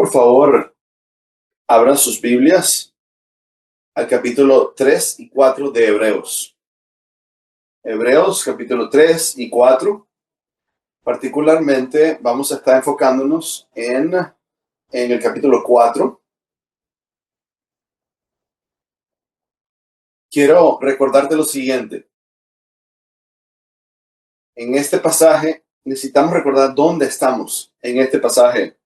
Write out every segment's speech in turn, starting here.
Por favor, abran sus Biblias al capítulo 3 y 4 de Hebreos. Hebreos, capítulo 3 y 4. Particularmente vamos a estar enfocándonos en el capítulo 4. Quiero recordarte lo siguiente. En este pasaje necesitamos recordar dónde estamos en este pasaje.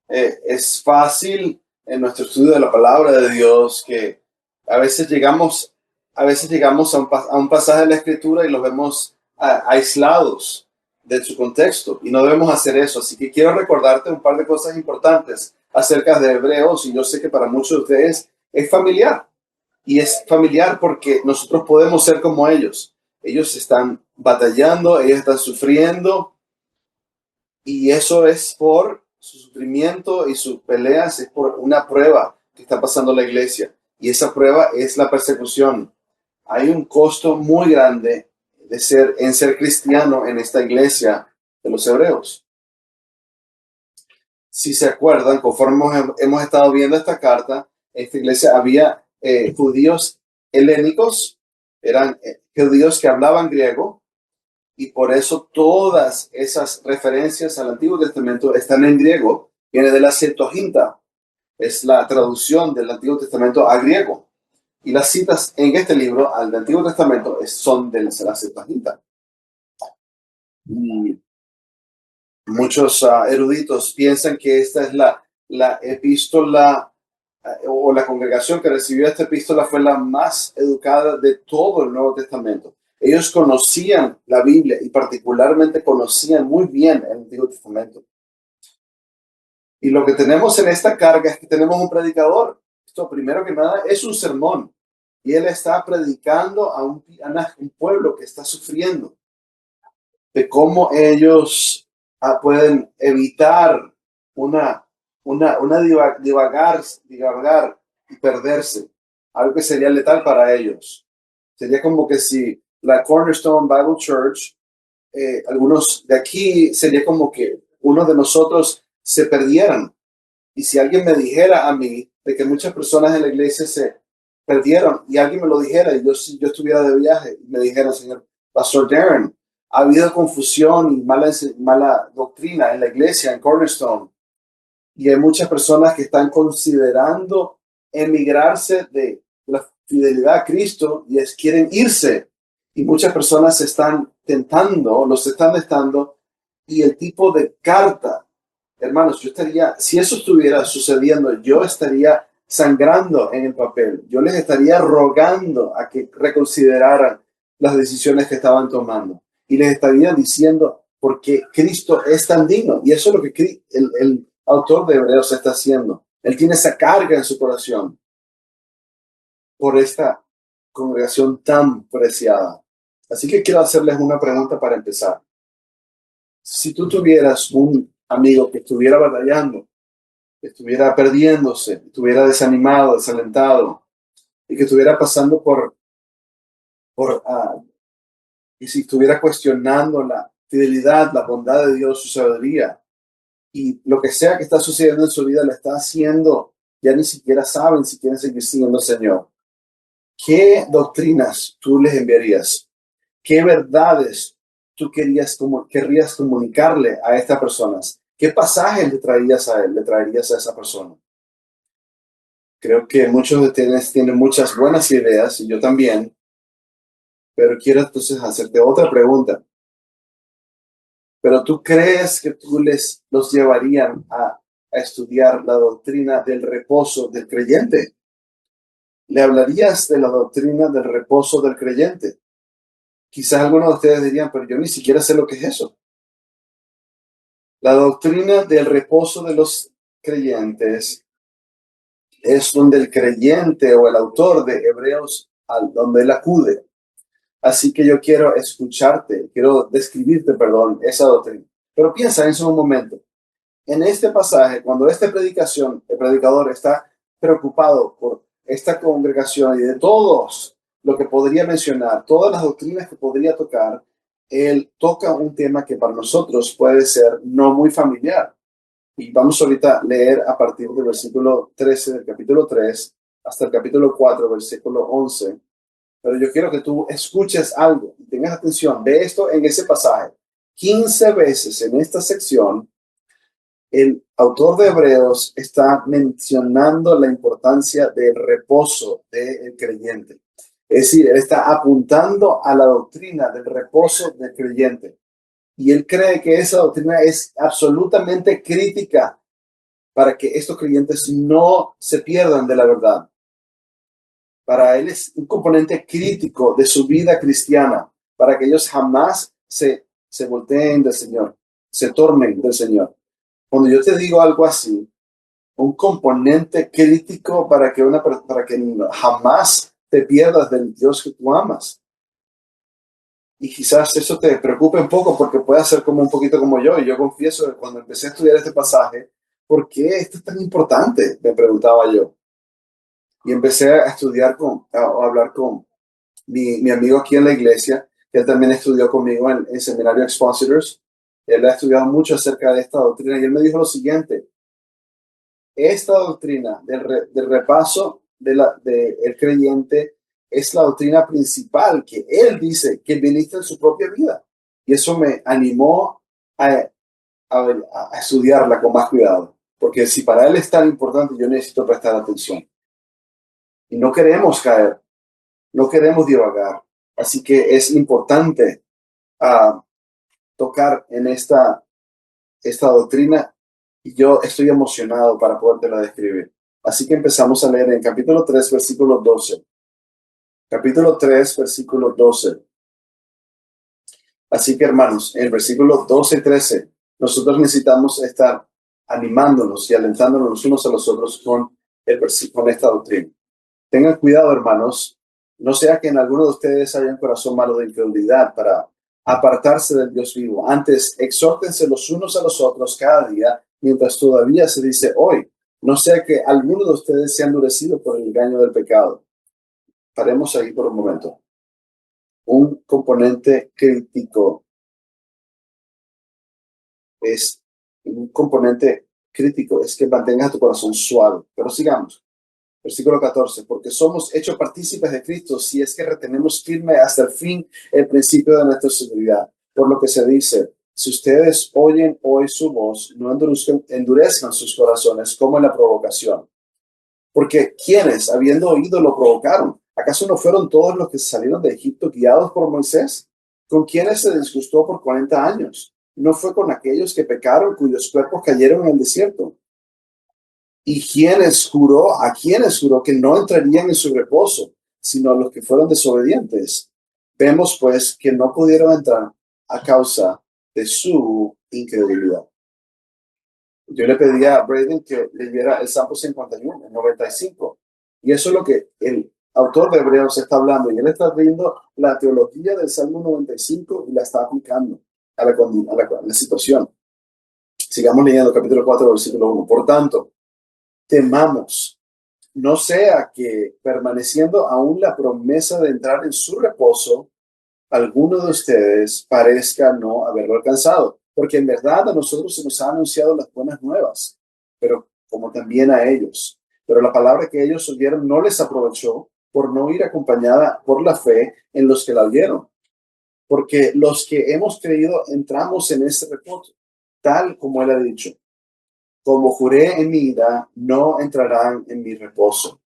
Es fácil en nuestro estudio de la palabra de Dios que a veces llegamos a un pasaje de la Escritura y los vemos aislados de su contexto, y no debemos hacer eso. Así que quiero recordarte un par de cosas importantes acerca de Hebreos, y yo sé que para muchos de ustedes es familiar, y es familiar porque nosotros podemos ser como ellos. Ellos están batallando, ellos están sufriendo, y eso es por su sufrimiento y sus peleas, es por una prueba que está pasando la iglesia. Y esa prueba es la persecución. Hay un costo muy grande de ser cristiano en esta iglesia de los hebreos. Si se acuerdan, conforme hemos estado viendo esta carta, en esta iglesia había judíos helénicos, eran judíos que hablaban griego, y por eso todas esas referencias al Antiguo Testamento están en griego. Viene de la Septuaginta, es la traducción del Antiguo Testamento a griego. Y las citas en este libro al Antiguo Testamento son de la Septuaginta. Y muchos eruditos piensan que esta es la epístola o la congregación que recibió esta epístola fue la más educada de todo el Nuevo Testamento. Ellos conocían la Biblia y particularmente conocían muy bien el Antiguo Testamento. Y lo que tenemos en esta carga es que tenemos un predicador. Esto, primero que nada, es un sermón. Y él está predicando a un pueblo que está sufriendo, de cómo ellos pueden evitar una divagar y perderse. Algo que sería letal para ellos. Sería como que si la Cornerstone Bible Church, algunos de aquí, sería como que uno de nosotros se perdieran. Y si alguien me dijera a mí de que muchas personas en la iglesia se perdieron, y alguien me lo dijera, y yo estuviera de viaje, y me dijera, señor Pastor Darren, ha habido confusión y mala doctrina en la iglesia, en Cornerstone, y hay muchas personas que están considerando emigrarse de la fidelidad a Cristo y quieren irse. Y muchas personas se están tentando, los están tentando, y el tipo de carta, hermanos, si eso estuviera sucediendo, yo estaría sangrando en el papel. Yo les estaría rogando a que reconsideraran las decisiones que estaban tomando. Y les estaría diciendo, porque Cristo es tan digno. Y eso es lo que el autor de Hebreos está haciendo. Él tiene esa carga en su corazón por esta congregación tan preciada. Así que quiero hacerles una pregunta para empezar. Si tú tuvieras un amigo que estuviera batallando, que estuviera perdiéndose, estuviera desanimado, desalentado, y que estuviera pasando y si estuviera cuestionando la fidelidad, la bondad de Dios, su sabiduría, y lo que sea que está sucediendo en su vida lo está haciendo, ya ni siquiera saben si quieren seguir siguiendo al Señor. ¿Qué doctrinas tú les enviarías? ¿Qué verdades tú querrías comunicarle a estas personas? ¿Qué pasajes le traerías a él, le traerías a esa persona? Creo que muchos de ustedes tienen muchas buenas ideas, y yo también, pero quiero entonces hacerte otra pregunta. ¿Pero tú crees que tú los llevarían a estudiar la doctrina del reposo del creyente? ¿Le hablarías de la doctrina del reposo del creyente? Quizás algunos de ustedes dirían, pero yo ni siquiera sé lo que es eso. La doctrina del reposo de los creyentes es donde el creyente o el autor de Hebreos, donde él acude. Así que yo quiero describirte, esa doctrina. Pero piensa en eso un momento. En este pasaje, cuando el predicador está preocupado por esta congregación y de todos lo que podría mencionar, todas las doctrinas que podría tocar, él toca un tema que para nosotros puede ser no muy familiar. Y vamos ahorita a leer a partir del versículo 13 del capítulo 3 hasta el capítulo 4, versículo 11. Pero yo quiero que tú escuches algo y tengas atención. Ve esto en ese pasaje. 15 veces en esta sección, el autor de Hebreos está mencionando la importancia del reposo del creyente. Es decir, él está apuntando a la doctrina del reposo del creyente. Y él cree que esa doctrina es absolutamente crítica para que estos creyentes no se pierdan de la verdad. Para él es un componente crítico de su vida cristiana, para que ellos jamás se volteen del Señor, se tornen del Señor. Cuando yo te digo algo así, un componente crítico para que jamás te pierdas del Dios que tú amas. Y quizás eso te preocupe un poco porque puede ser como un poquito como yo. Y yo confieso que cuando empecé a estudiar este pasaje, ¿por qué esto es tan importante? Me preguntaba yo. Y empecé a estudiar a hablar con mi amigo aquí en la iglesia, que él también estudió conmigo en el seminario Expositors. Él ha estudiado mucho acerca de esta doctrina y él me dijo lo siguiente: esta doctrina del repaso del creyente es la doctrina principal que él dice que ministra en su propia vida. Y eso me animó a estudiarla con más cuidado. Porque si para él es tan importante, yo necesito prestar atención. Y no queremos caer, no queremos divagar. Así que es importante tocar en esta doctrina y yo estoy emocionado para podértela describir. Así que empezamos a leer en capítulo 3, versículo 12. Capítulo 3, versículo 12. Así que, hermanos, en el versículo 12 y 13, nosotros necesitamos estar animándonos y alentándonos los unos a los otros con esta doctrina. Tengan cuidado, hermanos, no sea que en alguno de ustedes haya un corazón malo de incredulidad para apartarse del Dios vivo. Antes, exhórtense los unos a los otros cada día, mientras todavía se dice hoy. No sea que alguno de ustedes sea endurecido por el engaño del pecado. Paremos ahí por un momento. Un componente crítico es que mantengas tu corazón suave. Pero sigamos. Versículo 14, porque somos hechos partícipes de Cristo si es que retenemos firme hasta el fin el principio de nuestra seguridad. Por lo que se dice, si ustedes oyen hoy su voz, no endurezcan sus corazones como en la provocación. Porque quienes, habiendo oído, lo provocaron. ¿Acaso no fueron todos los que salieron de Egipto guiados por Moisés? ¿Con quienes se disgustó por 40 años? ¿No fue con aquellos que pecaron, cuyos cuerpos cayeron en el desierto? ¿Y a quienes juró que no entrarían en su reposo, sino a los que fueron desobedientes? Vemos pues que no pudieron entrar a causa de su incredulidad. Yo le pedí a Braden que leyera el Salmo 51, el 95. Y eso es lo que el autor de Hebreos está hablando. Y él está viendo la teología del Salmo 95 y la está aplicando a la situación. Sigamos leyendo capítulo 4, versículo 1. Por tanto, temamos, no sea que permaneciendo aún la promesa de entrar en su reposo, alguno de ustedes parezca no haberlo alcanzado, porque en verdad a nosotros se nos ha anunciado las buenas nuevas, pero como también a ellos. Pero la palabra que ellos oyeron no les aprovechó por no ir acompañada por la fe en los que la oyeron. Porque los que hemos creído entramos en ese reposo, tal como él ha dicho. Como juré en mi ira, no entrarán en mi reposo.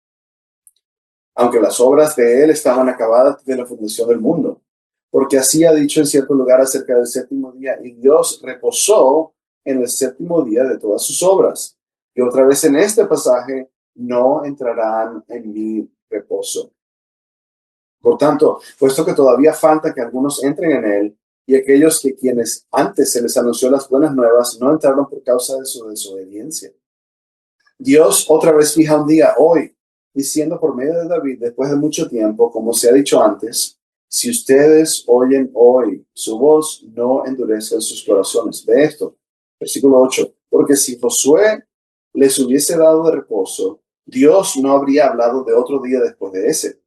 Aunque las obras de él estaban acabadas desde la fundación del mundo. Porque así ha dicho en cierto lugar acerca del séptimo día, y Dios reposó en el séptimo día de todas sus obras. Y otra vez en este pasaje, no entrarán en mi reposo. Por tanto, puesto que todavía falta que algunos entren en él, y aquellos que quienes antes se les anunció las buenas nuevas no entraron por causa de su desobediencia. Dios otra vez fija un día hoy, diciendo por medio de David, después de mucho tiempo, como se ha dicho antes, si ustedes oyen hoy su voz, no endurezcan sus corazones. Ve esto, versículo 8, porque si Josué les hubiese dado de reposo, Dios no habría hablado de otro día después de ese.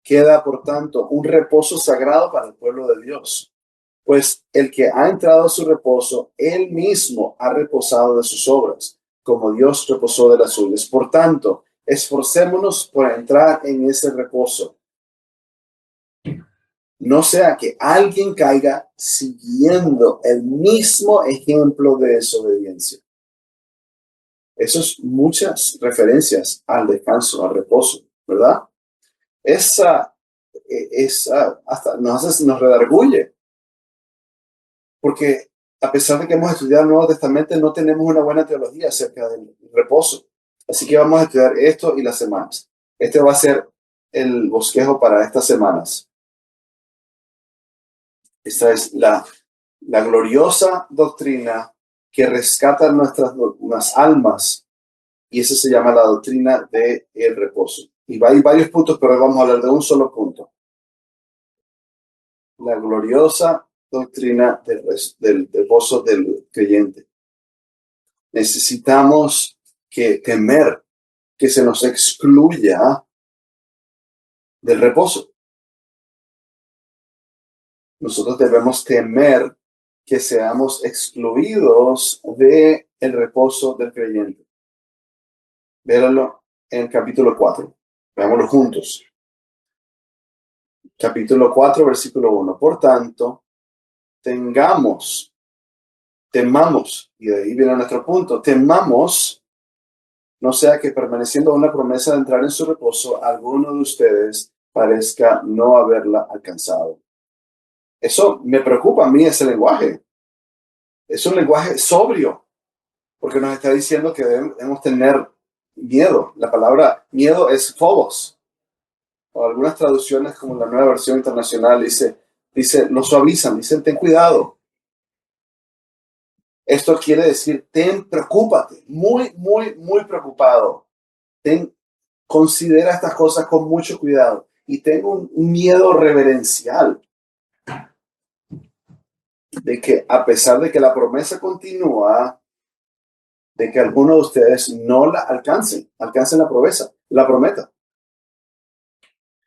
Queda, por tanto, un reposo sagrado para el pueblo de Dios. Pues el que ha entrado a su reposo, él mismo ha reposado de sus obras, como Dios reposó de las suyas. Por tanto, esforcémonos por entrar en ese reposo. No sea que alguien caiga siguiendo el mismo ejemplo de desobediencia. Eso es muchas referencias al descanso, al reposo, ¿verdad? Esa hasta nos redarguye, porque a pesar de que hemos estudiado el Nuevo Testamento, no tenemos una buena teología acerca del reposo. Así que vamos a estudiar esto y las semanas. Este va a ser el bosquejo para estas semanas. Esta es la gloriosa doctrina que rescata nuestras almas, y eso se llama la doctrina del reposo. Y hay varios puntos, pero hoy vamos a hablar de un solo punto. La gloriosa doctrina del reposo del creyente. Necesitamos temer que se nos excluya del reposo. Nosotros debemos temer que seamos excluidos del reposo del creyente. Véanlo en el capítulo 4. Veámoslo juntos. Capítulo 4, versículo 1. Por tanto, temamos, y de ahí viene nuestro punto, temamos, no sea que permaneciendo una promesa de entrar en su reposo, alguno de ustedes parezca no haberla alcanzado. Eso me preocupa a mí, ese lenguaje. Es un lenguaje sobrio, porque nos está diciendo que debemos tener miedo. La palabra miedo es phobos. O algunas traducciones, como la Nueva Versión Internacional, dice, lo suavizan, dicen, ten cuidado. Esto quiere decir, preocúpate, muy, muy, muy preocupado. Considera estas cosas con mucho cuidado y ten un miedo reverencial de que, a pesar de que la promesa continúa, de que alguno de ustedes no la alcancen la prometa.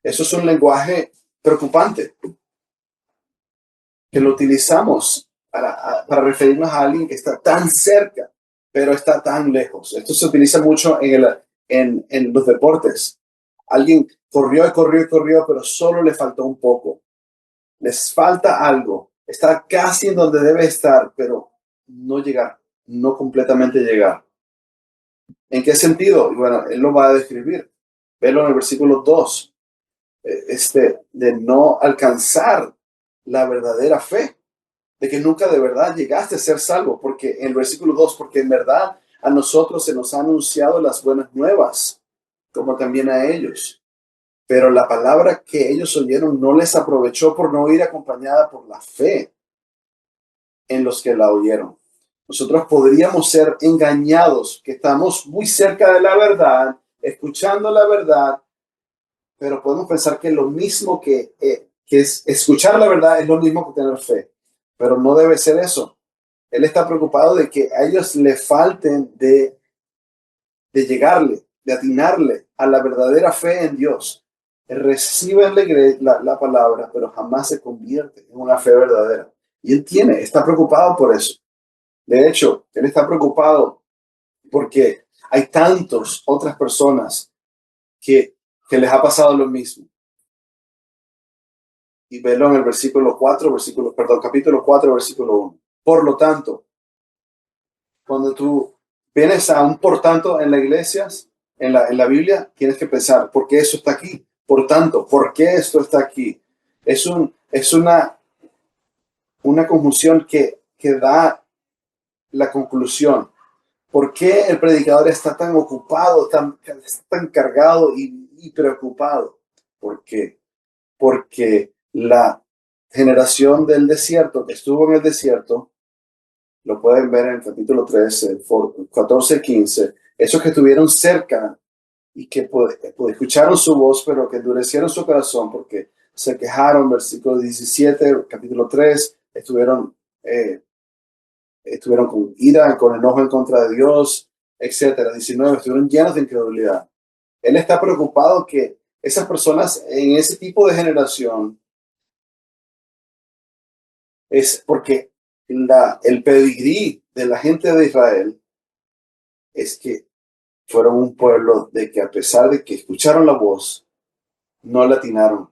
Eso es un lenguaje preocupante que lo utilizamos para referirnos a alguien que está tan cerca, pero está tan lejos. Esto se utiliza mucho en los deportes. Alguien corrió y corrió y corrió, pero solo le faltó un poco. Les falta algo. Está casi en donde debe estar, pero no llegar, no completamente llegar. ¿En qué sentido? Y bueno, él lo va a describir. Velo en el versículo 2. De no alcanzar la verdadera fe, de que nunca de verdad llegaste a ser salvo, porque en el versículo 2, porque en verdad a nosotros se nos han anunciado las buenas nuevas, como también a ellos. Pero la palabra que ellos oyeron no les aprovechó por no ir acompañada por la fe en los que la oyeron. Nosotros podríamos ser engañados, que estamos muy cerca de la verdad, escuchando la verdad, pero podemos pensar que lo mismo que es escuchar la verdad es lo mismo que tener fe, pero no debe ser eso. Él está preocupado de que a ellos le falten de llegarle, de atinarle a la verdadera fe en Dios. Reciben la palabra, pero jamás se convierte en una fe verdadera. Y él está preocupado por eso. De hecho, él está preocupado porque hay tantas otras personas que les ha pasado lo mismo. Y velo en el capítulo 4, versículo 1. Por lo tanto, cuando tú vienes a un por tanto en la iglesia, en la Biblia, tienes que pensar, ¿por qué eso está aquí? Por tanto, ¿por qué esto está aquí? Es una conjunción que da la conclusión. ¿Por qué el predicador está tan ocupado, tan cargado y preocupado? ¿Por qué? Porque la generación del desierto, que estuvo en el desierto, lo pueden ver en el capítulo 13, 14, 15, esos que estuvieron cerca y que escucharon su voz, pero que endurecieron su corazón porque se quejaron, versículo 17, capítulo 3, estuvieron con ira, con enojo en contra de Dios, etcétera. 19, estuvieron llenos de incredulidad. Él está preocupado que esas personas en ese tipo de generación Es porque el pedigrí de la gente de Israel es que fueron un pueblo de que a pesar de que escucharon la voz, no le atinaron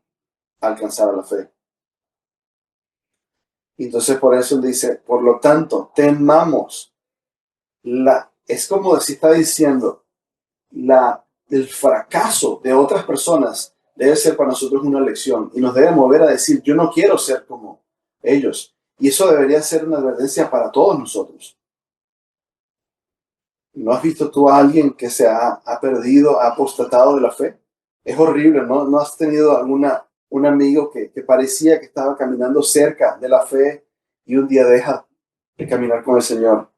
a alcanzar a la fe. Y entonces por eso él dice, por lo tanto, temamos. Es como si está diciendo, el fracaso de otras personas debe ser para nosotros una lección y nos debe mover a decir, yo no quiero ser como ellos. Y eso debería ser una advertencia para todos nosotros. ¿No has visto tú a alguien que ha perdido, ha apostatado de la fe? Es horrible, ¿no? ¿No has tenido un amigo que parecía que estaba caminando cerca de la fe y un día deja de caminar con el Señor?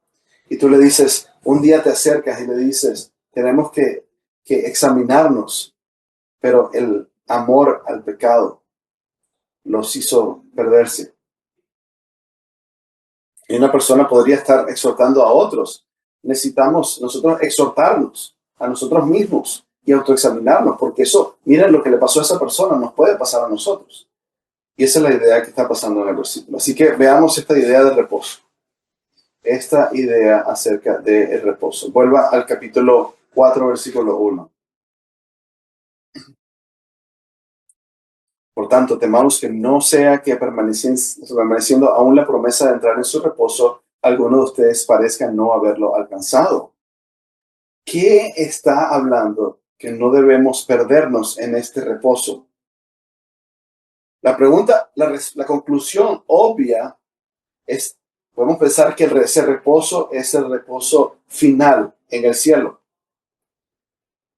Y tú le dices, un día te acercas y le dices, tenemos que examinarnos, pero el amor al pecado los hizo perderse. Y una persona podría estar exhortando a otros. Necesitamos nosotros exhortarnos a nosotros mismos y autoexaminarnos, porque eso, miren lo que le pasó a esa persona, nos puede pasar a nosotros. Y esa es la idea que está pasando en el versículo. Así que veamos esta idea del reposo. Esta idea acerca del reposo. Vuelva al capítulo 4, versículo 1. Por tanto, temamos que no sea que permaneciendo aún la promesa de entrar en su reposo, alguno de ustedes parezca no haberlo alcanzado. ¿Qué está hablando que no debemos perdernos en este reposo? La pregunta, la conclusión obvia es, podemos pensar que ese reposo es el reposo final en el cielo.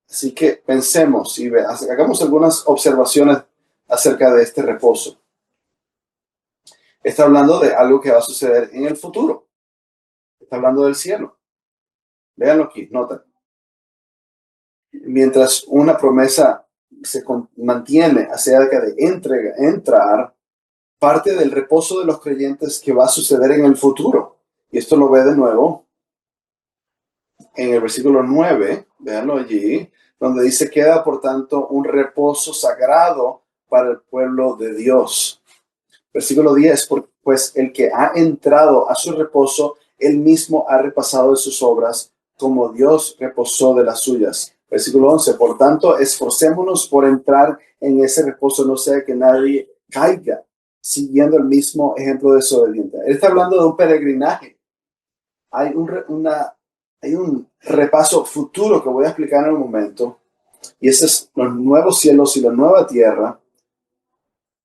Así que pensemos y hagamos algunas observaciones acerca de este reposo. Está hablando de algo que va a suceder en el futuro. Está hablando del cielo. Véanlo aquí, noten. Mientras una promesa se mantiene acerca de entrar, parte del reposo de los creyentes que va a suceder en el futuro. Y esto lo ve de nuevo en el versículo 9, véanlo allí, donde dice, queda por tanto un reposo sagrado para el pueblo de Dios. Versículo 10, pues el que ha entrado a su reposo, él mismo ha repasado de sus obras, como Dios reposó de las suyas. Versículo 11, por tanto, esforcémonos por entrar en ese reposo, no sea que nadie caiga, siguiendo el mismo ejemplo desobediente. Él está hablando de un peregrinaje. Hay un repaso futuro que voy a explicar en un momento, y ese es los nuevos cielos y la nueva tierra.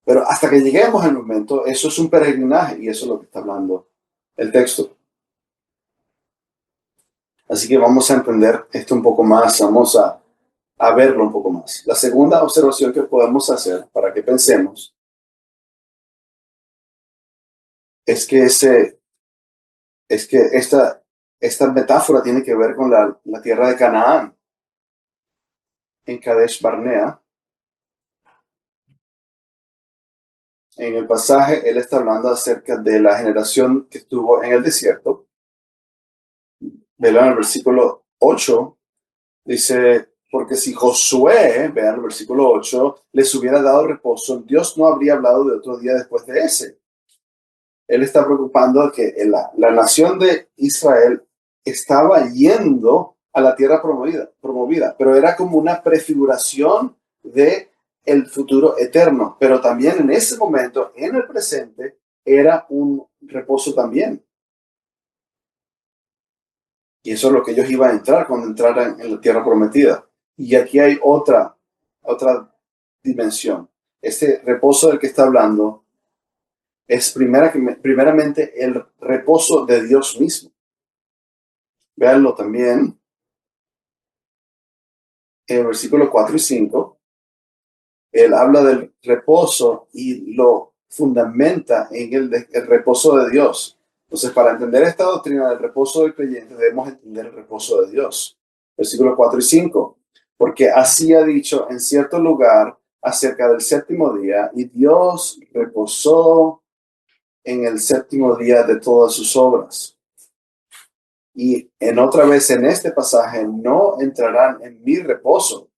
Pero hasta que lleguemos al momento, eso es un peregrinaje y eso es lo que está hablando el texto. Así que vamos a entender esto un poco más, vamos a verlo un poco más. La segunda observación que podemos hacer para que pensemos es que, esta metáfora tiene que ver con la tierra de Canaán, en Kadesh Barnea. En el pasaje, él está hablando acerca de la generación que estuvo en el desierto. Velo en el versículo 8. Dice, porque si Josué, vean el versículo 8, les hubiera dado reposo, Dios no habría hablado de otro día después de ese. Él está preocupando de que la nación de Israel estaba yendo a la tierra promovida, pero era como una prefiguración de el futuro eterno. Pero también en ese momento, en el presente, era un reposo también. Y eso es lo que ellos iban a entrar cuando entraran en la tierra prometida. Y aquí hay otra dimensión. Este reposo del que está hablando es primeramente el reposo de Dios mismo. Véanlo también en el versículo 4 y 5. Él habla del reposo y lo fundamenta en el reposo de Dios. Entonces, para entender esta doctrina del reposo del creyente, debemos entender el reposo de Dios. Versículos 4 y 5. Porque así ha dicho en cierto lugar acerca del séptimo día, y Dios reposó en el séptimo día de todas sus obras. Y en otra vez en este pasaje, no entrarán en mi reposo.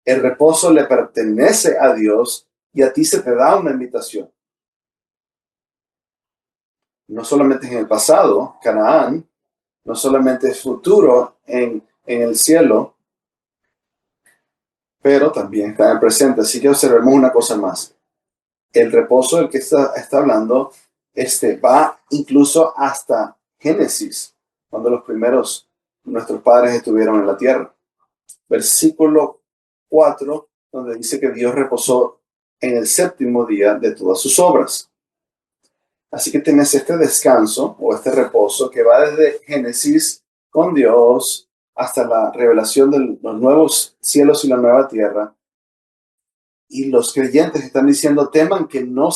El reposo le pertenece a Dios y a ti se te da una invitación. no solamente es en el pasado, Canaán, no solamente es futuro en el cielo, pero también está en el presente. Así que observemos una cosa más. El reposo del que está hablando va incluso hasta Génesis, cuando nuestros padres estuvieron en la tierra. Versículo 4, donde dice que Dios reposó en el séptimo día de todas sus obras. Así que tienes este descanso o este reposo que va desde Génesis con Dios hasta la revelación de los nuevos cielos y la nueva tierra. Y los creyentes están diciendo, teman que no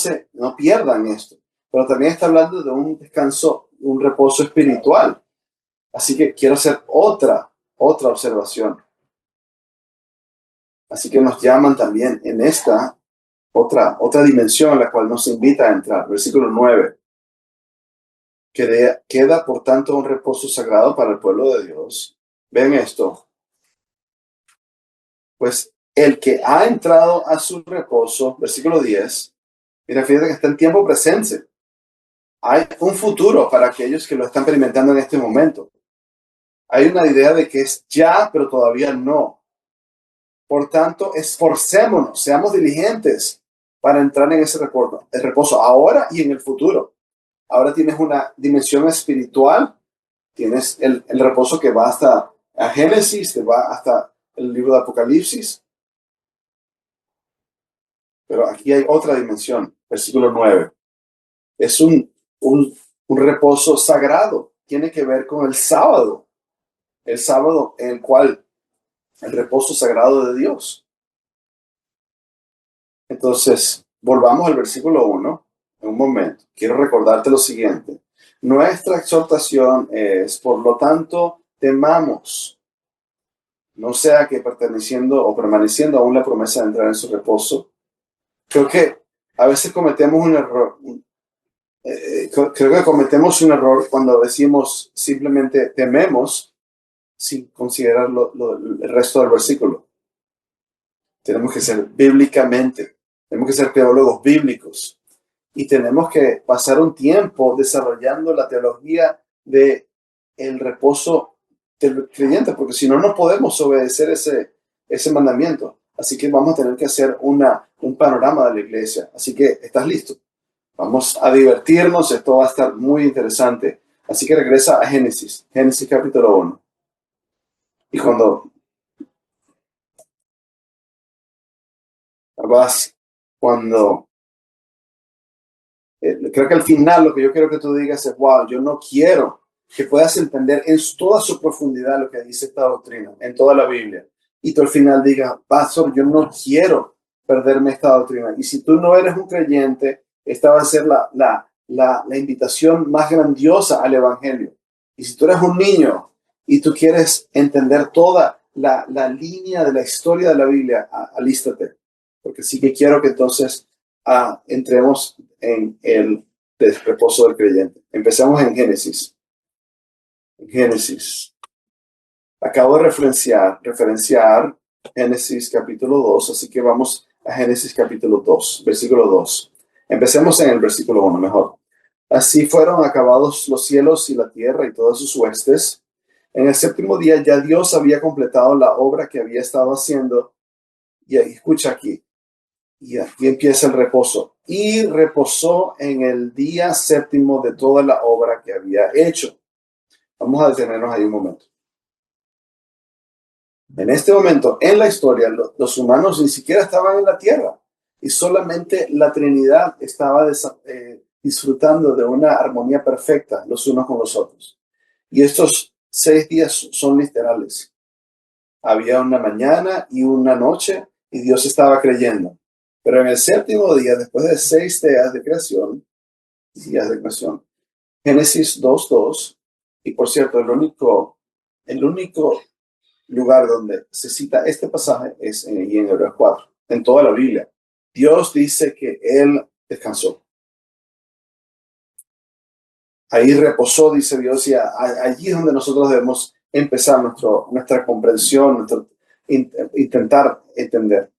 pierdan esto. Pero también está hablando de un descanso, un reposo espiritual. Así que quiero hacer otra observación. Así que nos llaman también en esta otra dimensión a la cual nos invita a entrar. Versículo 9. Queda, por tanto, un reposo sagrado para el pueblo de Dios. Ven esto. Pues el que ha entrado a su reposo, versículo 10, mira, fíjate que está en tiempo presente. Hay un futuro para aquellos que lo están experimentando en este momento. Hay una idea de que es ya, pero todavía no. Por tanto, esforcémonos, seamos diligentes para entrar en ese reposo ahora y en el futuro. Ahora tienes una dimensión espiritual, tienes el reposo que va hasta a Génesis, que va hasta el libro de Apocalipsis. Pero aquí hay otra dimensión, versículo 9. Es un reposo sagrado, tiene que ver con el sábado en el cual el reposo sagrado de Dios. Entonces, volvamos al versículo 1 en un momento. Quiero recordarte lo siguiente. Nuestra exhortación es, por lo tanto, temamos, no sea que perteneciendo o permaneciendo aún la promesa de entrar en su reposo. Creo que a veces cometemos un error. Creo que cometemos un error cuando decimos simplemente tememos sin considerar el resto del versículo. Tenemos que ser tenemos que ser teólogos bíblicos y tenemos que pasar un tiempo desarrollando la teología de el reposo del creyente, porque si no, no podemos obedecer ese mandamiento. Así que vamos a tener que hacer un panorama de la iglesia. Así que, ¿estás listo? Vamos a divertirnos, esto va a estar muy interesante. Así que regresa a Génesis capítulo 1. Y cuando creo que al final lo que yo quiero que tú digas es, wow, yo no quiero que puedas entender en toda su profundidad lo que dice esta doctrina, en toda la Biblia. Y tú al final digas, pastor, yo no quiero perderme esta doctrina. Y si tú no eres un creyente, esta va a ser la invitación más grandiosa al Evangelio. Y si tú eres un niño y tú quieres entender toda la línea de la historia de la Biblia, alístate. Porque sí que quiero que entonces entremos en el reposo del creyente. Empezamos en Génesis. Acabo de referenciar Génesis capítulo 2, así que vamos a Génesis capítulo 2, versículo 2. Empecemos en el versículo 1 mejor. Así fueron acabados los cielos y la tierra y todas sus huestes. En el séptimo día ya Dios había completado la obra que había estado haciendo. Y escucha aquí. Y aquí empieza el reposo. Y reposó en el día séptimo de toda la obra que había hecho. Vamos a detenernos ahí un momento. En este momento, en la historia, los humanos ni siquiera estaban en la tierra. Y solamente la Trinidad estaba disfrutando de una armonía perfecta los unos con los otros. Y estos 6 días son literales. Había una mañana y una noche y Dios estaba creyendo. Pero en el séptimo día, después de 6 días de creación, Génesis 2:2, y por cierto, el único lugar donde se cita este pasaje es en Hebreos 4, en toda la Biblia. Dios dice que Él descansó. Ahí reposó, dice Dios, y allí es donde nosotros debemos empezar nuestra comprensión, intentar entender.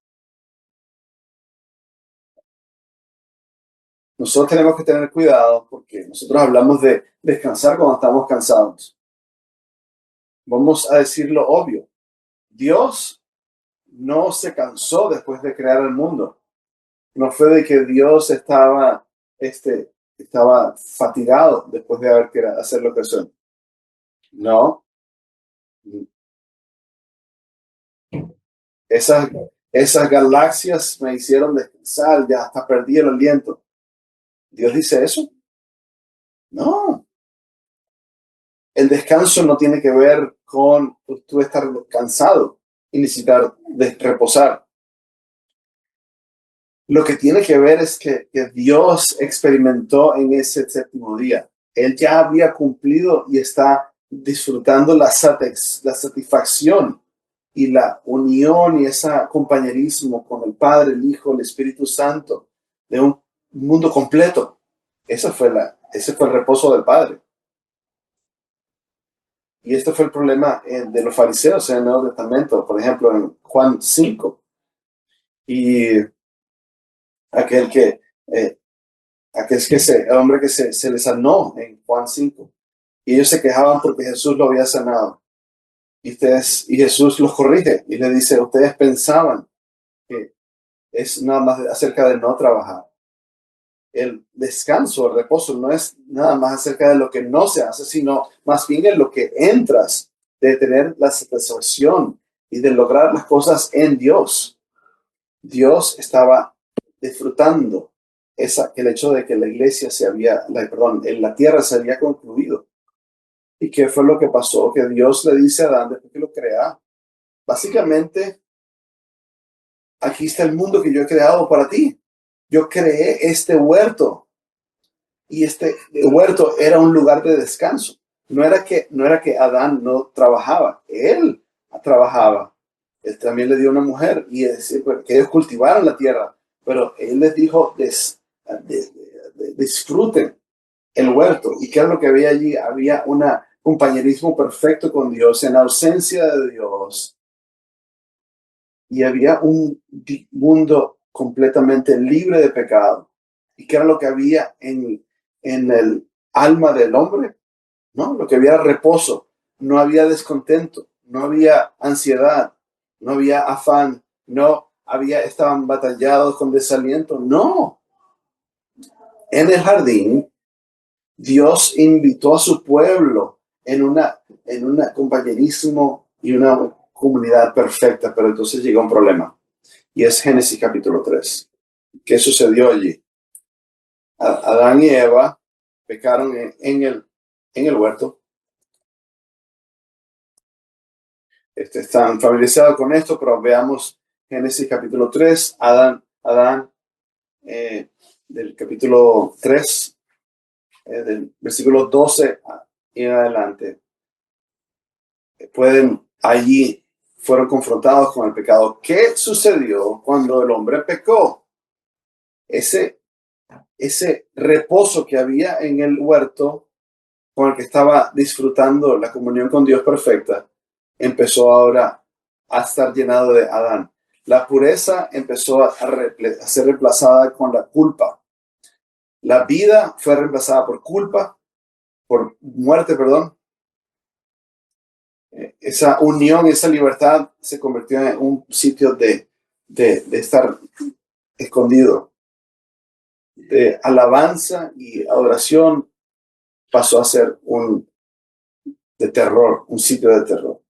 nosotros tenemos que tener cuidado porque nosotros hablamos de descansar cuando estamos cansados. Vamos a decir lo obvio. Dios no se cansó después de crear el mundo. No fue de que Dios estaba fatigado después de hacer lo que hizo. No. Esas galaxias me hicieron descansar, ya hasta perdí el aliento. ¿Dios dice eso? No. El descanso no tiene que ver con tú estar cansado y necesitar reposar. Lo que tiene que ver es que Dios experimentó en ese séptimo día. Él ya había cumplido y está disfrutando la satisfacción y la unión y ese compañerismo con el Padre, el Hijo, el Espíritu Santo de un mundo completo. Ese fue el reposo del Padre. Y este fue el problema de los fariseos en el Nuevo Testamento, por ejemplo, en Juan 5. Y el hombre que se le sanó en Juan 5. Y ellos se quejaban porque Jesús lo había sanado. Y Jesús los corrige y les dice, ustedes pensaban que es nada más acerca de no trabajar. El descanso, el reposo, no es nada más acerca de lo que no se hace, sino más bien en lo que entras, de tener la satisfacción y de lograr las cosas en Dios. Dios estaba disfrutando el hecho de que la iglesia la tierra se había concluido. ¿Y qué fue lo que pasó? Que Dios le dice a Adán después que lo crea, básicamente, aquí está el mundo que yo he creado para ti. Yo creé este huerto y este huerto era un lugar de descanso. No era que Adán no trabajaba, él trabajaba. Él también le dio una mujer y que ellos cultivaron la tierra, pero él les dijo disfruten el huerto. ¿Y qué es lo que había allí? Había un compañerismo perfecto con Dios en ausencia de Dios. Y había un mundo completamente libre de pecado. ¿Y qué era lo que había en el alma del hombre? ¿No? Lo que había era reposo. No había descontento. No había ansiedad. No había afán. Estaban batallados con desaliento. No. En el jardín, Dios invitó a su pueblo en un compañerismo y una comunidad perfecta, pero entonces llegó un problema. Y es Génesis capítulo 3. ¿Qué sucedió allí? Adán y Eva pecaron en el huerto. Están familiarizados con esto, pero veamos Génesis capítulo 3. Adán del capítulo 3, del versículo 12 y en adelante. Fueron confrontados con el pecado. ¿Qué sucedió cuando el hombre pecó? Ese reposo que había en el huerto con el que estaba disfrutando la comunión con Dios perfecta, empezó ahora a estar llenado de Adán. La pureza empezó a ser reemplazada con la culpa. La vida fue reemplazada por muerte, perdón. Esa unión, esa libertad se convirtió en un sitio de estar escondido. De alabanza y adoración pasó a ser un sitio de terror.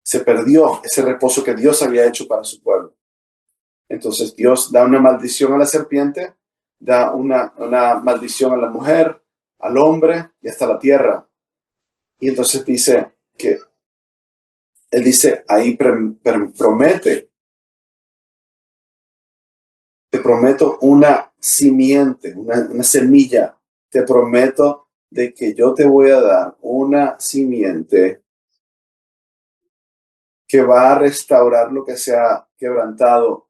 Se perdió ese reposo que Dios había hecho para su pueblo. Entonces Dios da una maldición a la serpiente, da una maldición a la mujer, al hombre y hasta la tierra. Y entonces él dice, ahí promete, te prometo una simiente, una semilla, te prometo de que yo te voy a dar una simiente que va a restaurar lo que se ha quebrantado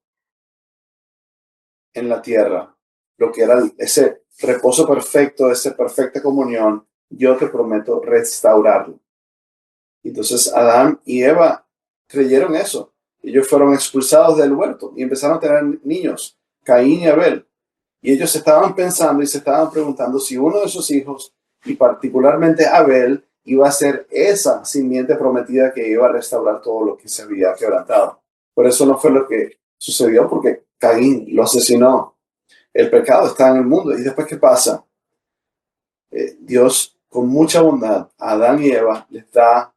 en la tierra, lo que era ese reposo perfecto, esa perfecta comunión, yo te prometo restaurarlo. Entonces Adán y Eva creyeron eso. Ellos fueron expulsados del huerto y empezaron a tener niños, Caín y Abel. Y ellos estaban pensando y se estaban preguntando si uno de sus hijos, y particularmente Abel, iba a ser esa simiente prometida que iba a restaurar todo lo que se había quebrantado. Por eso no fue lo que sucedió, porque Caín lo asesinó. El pecado está en el mundo. ¿Y después qué pasa? Dios, con mucha bondad, a Adán y Eva les da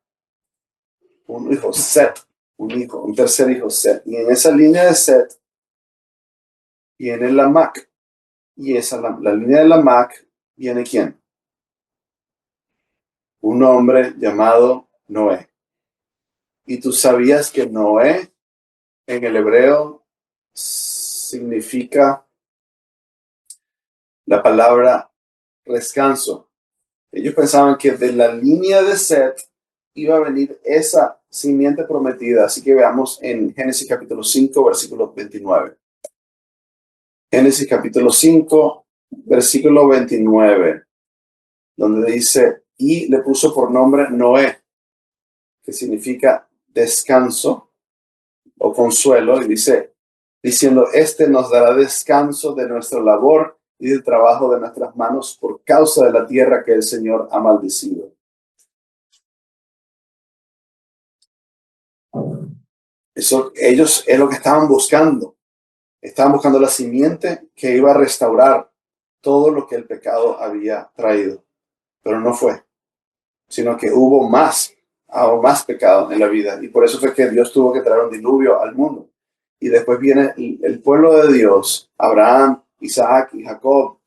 un hijo, Set, un tercer hijo, Set. Y en esa línea de Set viene Lamec. Y la línea de Lamec viene ¿quién? Un hombre llamado Noé. Y tú sabías que Noé en el hebreo significa la palabra descanso. Ellos pensaban que de la línea de Set iba a venir esa simiente prometida. Así que veamos en Génesis capítulo 5, versículo 29. Génesis capítulo 5, versículo 29, donde dice, y le puso por nombre Noé, que significa descanso o consuelo, y dice, diciendo, este nos dará descanso de nuestra labor y del trabajo de nuestras manos por causa de la tierra que el Señor ha maldecido. Eso, ellos es lo que estaban buscando. Estaban buscando la simiente que iba a restaurar todo lo que el pecado había traído. Pero no fue, sino que hubo aún más pecado en la vida. Y por eso fue que Dios tuvo que traer un diluvio al mundo. Y después viene el pueblo de Dios, Abraham, Isaac y Jacob,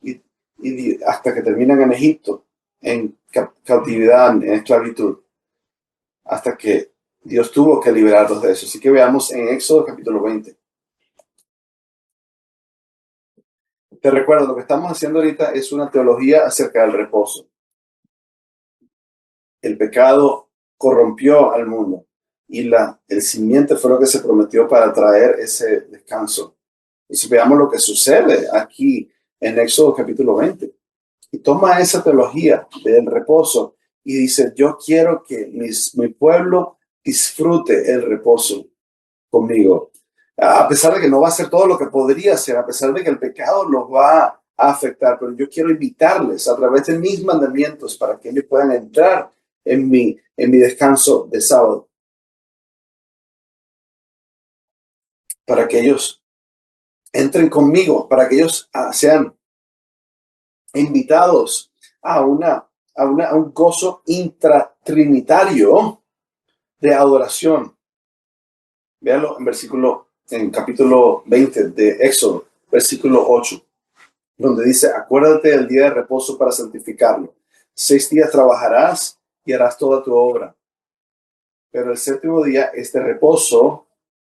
y hasta que terminan en Egipto, en cautividad, en esclavitud, hasta que Dios tuvo que liberarlos de eso. Así que veamos en Éxodo capítulo 20. Te recuerdo, lo que estamos haciendo ahorita es una teología acerca del reposo. El pecado corrompió al mundo y el simiente fue lo que se prometió para traer ese descanso. Entonces veamos lo que sucede aquí en Éxodo capítulo 20. Y toma esa teología del reposo y dice, yo quiero que mi pueblo disfrute el reposo conmigo. A pesar de que no va a ser todo lo que podría ser, a pesar de que el pecado los va a afectar, pero yo quiero invitarles a través de mis mandamientos para que ellos puedan entrar en mi descanso de sábado. Para que ellos entren conmigo, para que ellos sean invitados a un gozo intratrinitario de adoración. Véanlo en capítulo 20 de Éxodo, versículo 8, donde dice, acuérdate del día de reposo para santificarlo. 6 días trabajarás y harás toda tu obra. Pero el séptimo día es de reposo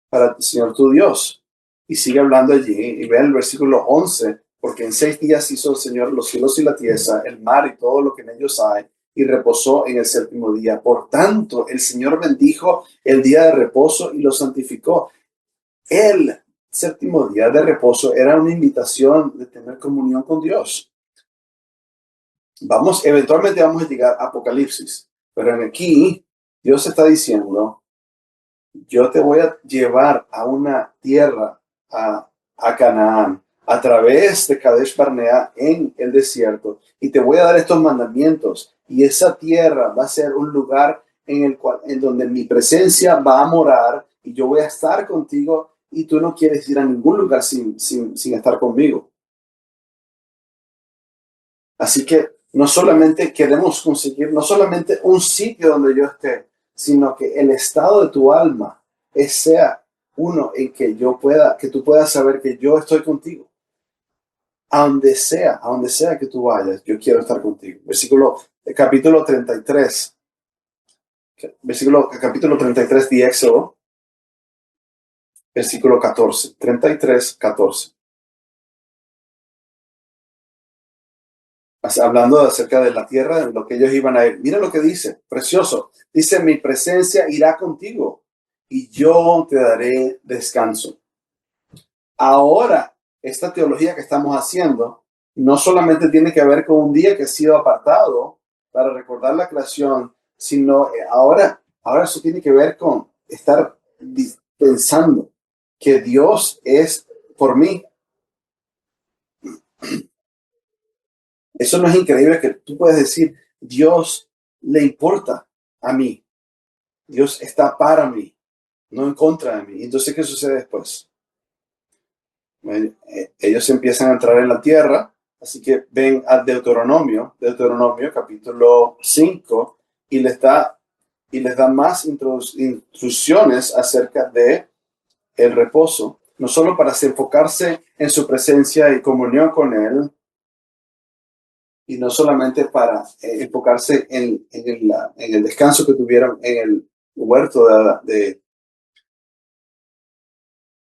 para el Señor tu Dios. Y sigue hablando allí, y ve el versículo 11, porque en 6 días hizo el Señor los cielos y la tierra, el mar y todo lo que en ellos hay, y reposó en el séptimo día. Por tanto, el Señor bendijo el día de reposo y lo santificó. El séptimo día de reposo era una invitación de tener comunión con Dios. Eventualmente vamos a llegar a Apocalipsis, pero aquí Dios está diciendo, yo te voy a llevar a una tierra, a Canaán, a través de Kadesh Barnea en el desierto, y te voy a dar estos mandamientos, y esa tierra va a ser un lugar en donde mi presencia va a morar, y yo voy a estar contigo, y tú no quieres ir a ningún lugar sin estar conmigo. Así que no solamente queremos conseguir, no solamente un sitio donde yo esté, sino que el estado de tu alma sea uno en que que tú puedas saber que yo estoy contigo. A donde sea que tú vayas, yo quiero estar contigo. Capítulo 33 de Éxodo, versículo 14, 33, 14. Hablando acerca de la tierra, de lo que ellos iban a ir. Mira lo que dice, precioso. Dice, mi presencia irá contigo y yo te daré descanso. Ahora, esta teología que estamos haciendo no solamente tiene que ver con un día que ha sido apartado para recordar la creación, sino ahora eso tiene que ver con estar pensando que Dios es por mí. Eso no es increíble que tú puedes decir, Dios le importa a mí. Dios está para mí, no en contra de mí. Entonces, ¿qué sucede después? Bueno, ellos empiezan a entrar en la tierra, así que ven al Deuteronomio capítulo 5, y les da más instrucciones acerca de el reposo, no solo para enfocarse en su presencia y comunión con Él, y no solamente para enfocarse en el descanso que tuvieron en el huerto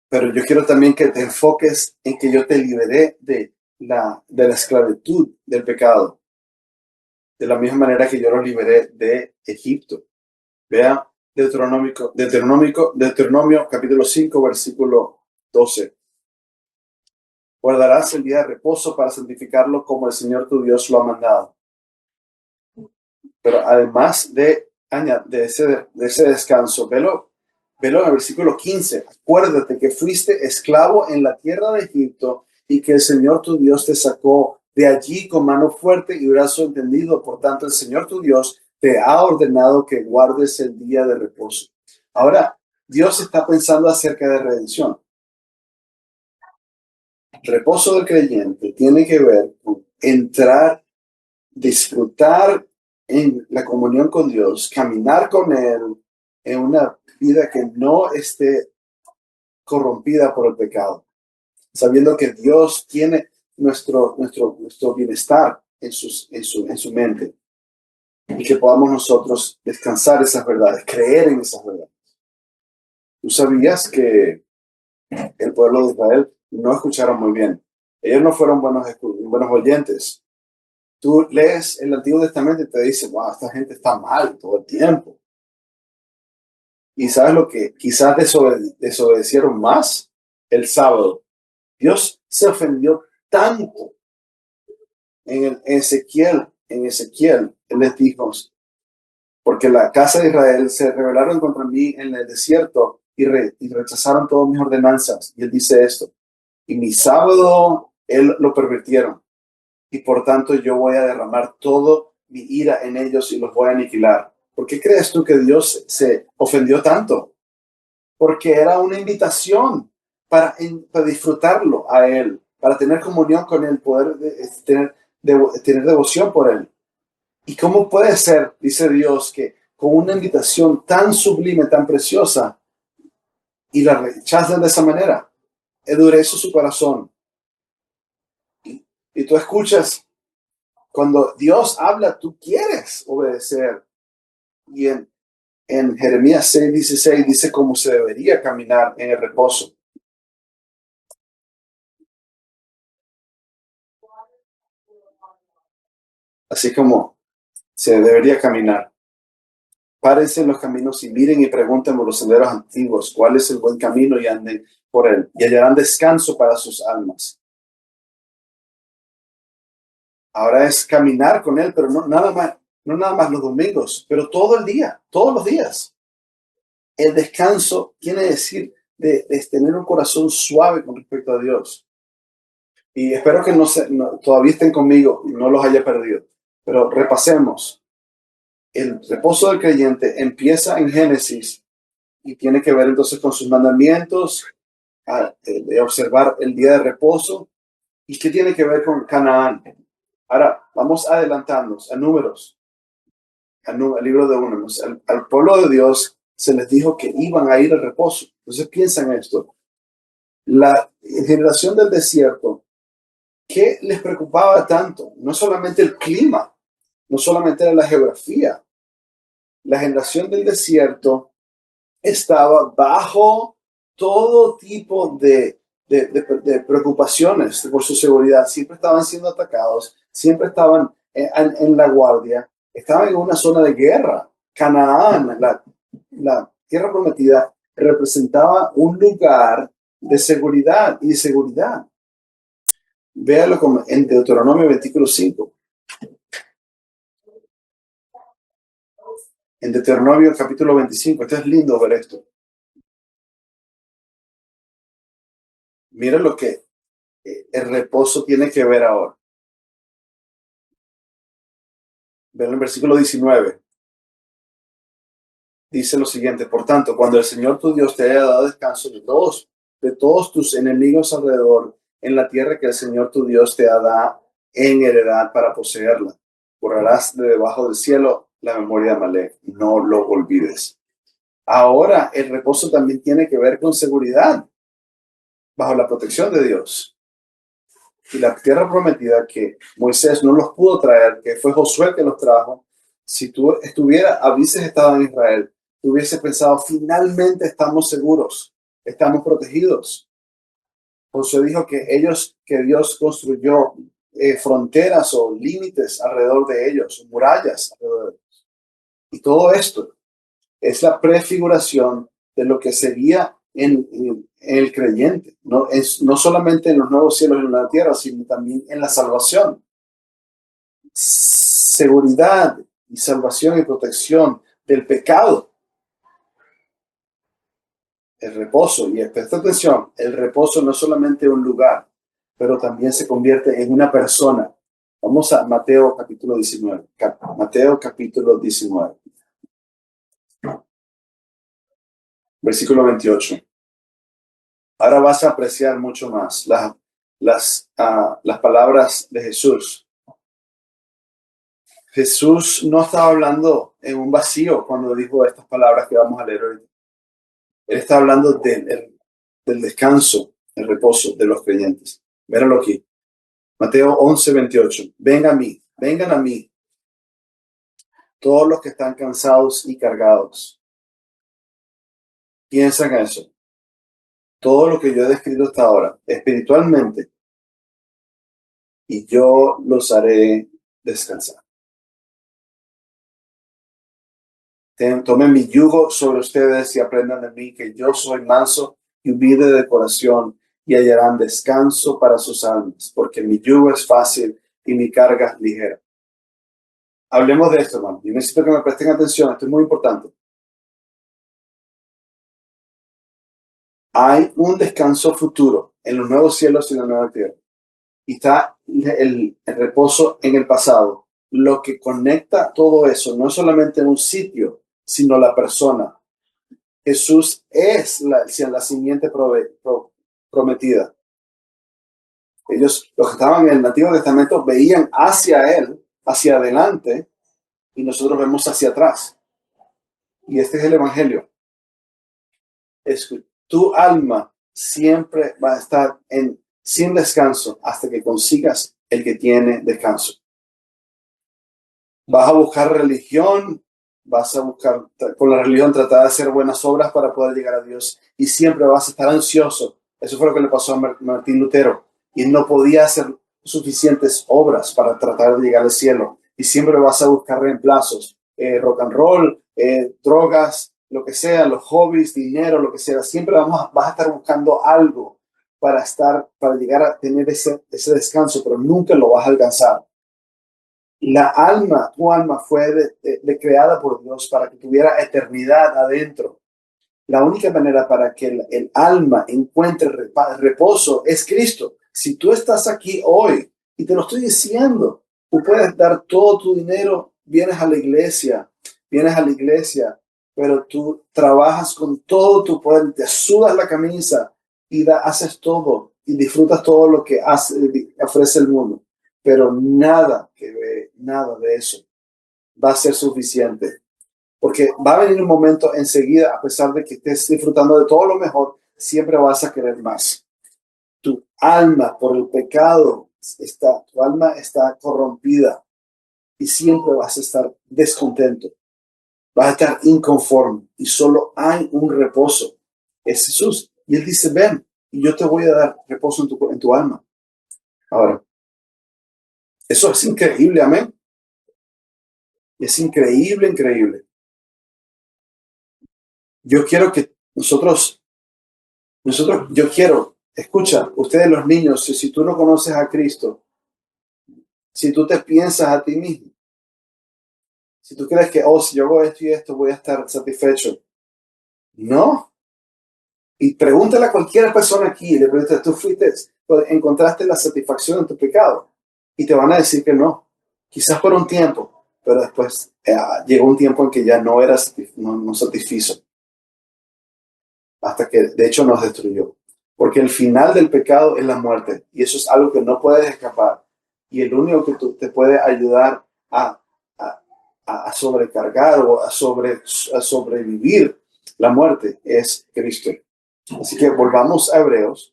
pero yo quiero también que te enfoques en que yo te liberé de la esclavitud del pecado, de la misma manera que yo los liberé de Egipto. Vea Deuteronomio capítulo 5, versículo 12. Guardarás el día de reposo para santificarlo como el Señor tu Dios lo ha mandado. Pero además de ese descanso, velo en el versículo 15. Acuérdate que fuiste esclavo en la tierra de Egipto y que el Señor tu Dios te sacó de allí con mano fuerte y brazo entendido. Por tanto, el Señor tu Dios te ha ordenado que guardes el día de reposo. Ahora, Dios está pensando acerca de redención. El reposo del creyente tiene que ver con entrar, disfrutar en la comunión con Dios, caminar con Él en una vida que no esté corrompida por el pecado, sabiendo que Dios tiene nuestro bienestar en su mente y que podamos nosotros descansar esas verdades, creer en esas verdades. ¿Tú sabías que el pueblo de Israel no escucharon muy bien? Ellos no fueron buenos oyentes. Tú lees el Antiguo Testamento y te dice, wow, esta gente está mal todo el tiempo. ¿Y sabes lo que? Quizás desobedecieron más el sábado. Dios se ofendió tanto en Ezequiel, Él les dijo, porque la casa de Israel se rebelaron contra mí en el desierto y rechazaron todas mis ordenanzas. Y Él dice esto, y mi sábado, Él lo pervirtieron. Y por tanto yo voy a derramar todo mi ira en ellos y los voy a aniquilar. ¿Por qué crees tú que Dios se ofendió tanto? Porque era una invitación para disfrutarlo a Él, para tener comunión con Él, poder tener devoción por Él. ¿Y cómo puede ser, dice Dios, que con una invitación tan sublime, tan preciosa, y la rechazan de esa manera? Endurece su corazón. Y tú escuchas, cuando Dios habla, tú quieres obedecer. Y en Jeremías 6:16 dice cómo se debería caminar en el reposo. Así como se debería caminar. Párense en los caminos y miren y pregunten por los senderos antiguos cuál es el buen camino y anden por él. Y hallarán descanso para sus almas. Ahora es caminar con él, pero no nada más los domingos, pero todo el día, todos los días. El descanso quiere decir de tener un corazón suave con respecto a Dios. Y espero que todavía estén conmigo y no los haya perdido. Pero repasemos. El reposo del creyente empieza en Génesis y tiene que ver entonces con sus mandamientos, de observar el día de reposo. ¿Y qué tiene que ver con Canaán? Ahora, vamos adelantándonos a Números, al libro de Números. Al pueblo de Dios se les dijo que iban a ir al reposo. Entonces piensa en esto. La generación del desierto, ¿qué les preocupaba tanto? No solamente el clima, no solamente era la geografía. La generación del desierto estaba bajo todo tipo de preocupaciones por su seguridad. Siempre estaban siendo atacados, siempre estaban en la guardia, estaban en una zona de guerra. Canaán, la tierra prometida, representaba un lugar de seguridad y de seguridad. Véalo como en Deuteronomio 25. En Deuteronomio capítulo 25. Esto es lindo ver esto. Mira lo que el reposo tiene que ver ahora. Ven el versículo 19. Dice lo siguiente: por tanto, cuando el Señor tu Dios te haya dado descanso de todos tus enemigos alrededor, en la tierra que el Señor tu Dios te da en heredad para poseerla, borrarás de debajo del cielo la memoria de Amalek, no lo olvides. Ahora, el reposo también tiene que ver con seguridad, bajo la protección de Dios. Y la tierra prometida que Moisés no los pudo traer, que fue Josué que los trajo, si tú hubieses estado en Israel, tú hubieses pensado, finalmente estamos seguros, estamos protegidos. Josué dijo que Dios construyó fronteras o límites alrededor de ellos, murallas alrededor de ellos. Y todo esto es la prefiguración de lo que sería en el creyente, no solamente en los nuevos cielos y en la tierra, sino también en la salvación. Seguridad y salvación y protección del pecado. El reposo, y presta atención, el reposo no es solamente un lugar, pero también se convierte en una persona. Vamos a Mateo capítulo 19. Mateo capítulo 19. Versículo 28. Ahora vas a apreciar mucho más las palabras de Jesús. Jesús no estaba hablando en un vacío cuando dijo estas palabras que vamos a leer hoy. Él está hablando del descanso, el reposo de los creyentes. Míralo aquí. Mateo 11, 28. Vengan a mí, todos los que están cansados y cargados. Piensa en eso. Todo lo que yo he descrito hasta ahora, espiritualmente, y yo los haré descansar. Tomen mi yugo sobre ustedes y aprendan de mí, que yo soy manso y humilde de corazón, y hallarán descanso para sus almas, porque mi yugo es fácil y mi carga es ligera. Hablemos de esto, hermano. Yo necesito que me presten atención, esto es muy importante. Hay un descanso futuro en los nuevos cielos y la nueva tierra. Y está el reposo en el pasado. Lo que conecta todo eso no es solamente un sitio, sino la persona. Jesús es la simiente prometida. Ellos, los que estaban en el Antiguo Testamento, veían hacia él, hacia adelante, y nosotros vemos hacia atrás. Y este es el Evangelio. Tu alma siempre va a estar sin descanso hasta que consigas el que tiene descanso. Vas a buscar religión, vas a buscar con la religión tratar de hacer buenas obras para poder llegar a Dios, y siempre vas a estar ansioso. Eso fue lo que le pasó a Martín Lutero, y no podía hacer suficientes obras para tratar de llegar al cielo, y siempre vas a buscar reemplazos, rock and roll, drogas, lo que sea, los hobbies, dinero, lo que sea. Siempre vas a estar buscando algo para llegar a tener ese descanso, pero nunca lo vas a alcanzar. Tu alma fue creada por Dios para que tuviera eternidad adentro. La única manera para que el alma encuentre reposo es Cristo. Si tú estás aquí hoy, y te lo estoy diciendo, tú puedes dar todo tu dinero, vienes a la iglesia, pero tú trabajas con todo tu poder, te sudas la camisa y haces todo y disfrutas todo lo que ofrece el mundo. Pero nada de eso va a ser suficiente. Porque va a venir un momento enseguida, a pesar de que estés disfrutando de todo lo mejor, siempre vas a querer más. Tu alma, por el pecado, tu alma está corrompida y siempre vas a estar descontento. Vas a estar inconforme y solo hay un reposo. Es Jesús. Y Él dice, ven, y yo te voy a dar reposo en tu alma. Ahora, eso es increíble, amén. Es increíble, increíble. Yo quiero que escucha, ustedes los niños, si tú no conoces a Cristo, si tú te piensas a ti mismo, si tú crees que, si yo hago esto y esto, voy a estar satisfecho. No. Y pregúntale a cualquier persona aquí, le preguntas, encontraste la satisfacción en tu pecado, y te van a decir que no. Quizás por un tiempo, pero después llegó un tiempo en que ya no era no satisfizo, hasta que de hecho nos destruyó. Porque el final del pecado es la muerte, y eso es algo que no puedes escapar. Y el único que te puede ayudar a, a sobrecargar o a sobrevivir la muerte es Cristo. Así que volvamos a Hebreos.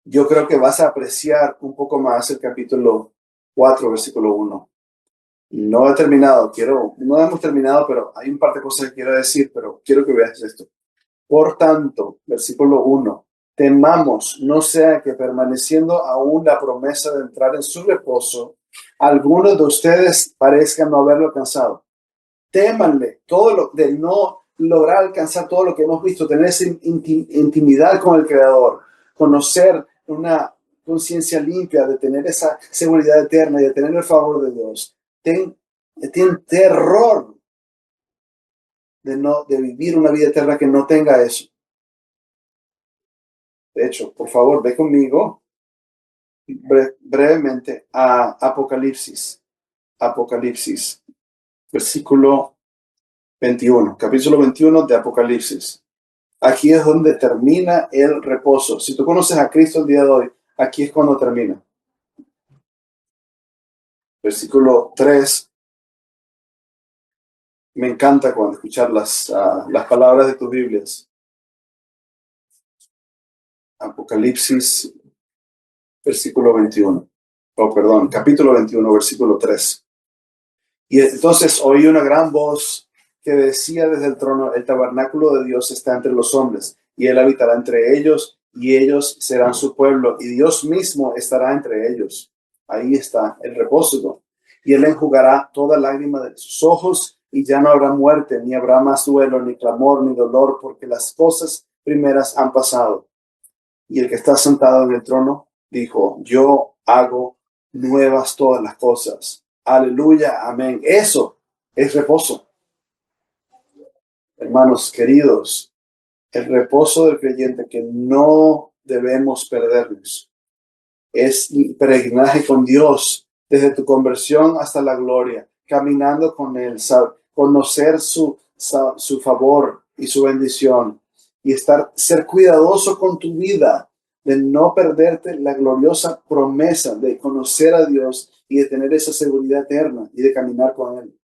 Yo creo que vas a apreciar un poco más el capítulo 4, versículo 1. No he terminado, no hemos terminado, pero hay un par de cosas que quiero decir, pero quiero que veas esto. Por tanto, versículo 1, temamos, no sea que permaneciendo aún la promesa de entrar en su reposo, algunos de ustedes parezcan no haberlo alcanzado. Témanle todo lo de no lograr alcanzar todo lo que hemos visto, tener esa intimidad con el Creador, conocer una conciencia limpia, de tener esa seguridad eterna y de tener el favor de Dios. Ten terror de vivir una vida eterna que no tenga eso. De hecho, por favor, ve conmigo brevemente a Apocalipsis, versículo 21, capítulo 21 de Apocalipsis. Aquí es donde termina el reposo. Si tú conoces a Cristo el día de hoy, aquí es cuando termina. Versículo 3. Me encanta cuando escuchar las palabras de tus Biblias. Apocalipsis, versículo 21. Capítulo 21, versículo 3. Y entonces oí una gran voz que decía desde el trono: el tabernáculo de Dios está entre los hombres, y él habitará entre ellos, y ellos serán su pueblo, y Dios mismo estará entre ellos. Ahí está el reposo. Y él enjugará toda lágrima de sus ojos, y ya no habrá muerte, ni habrá más duelo, ni clamor, ni dolor, porque las cosas primeras han pasado. Y el que está sentado en el trono dijo: yo hago nuevas todas las cosas. Aleluya, amén. Eso es reposo. Hermanos queridos, el reposo del creyente que no debemos perdernos es peregrinaje con Dios desde tu conversión hasta la gloria, caminando con Él, conocer su favor y su bendición, y ser cuidadoso con tu vida, de no perderte la gloriosa promesa de conocer a Dios y de tener esa seguridad eterna y de caminar con Él.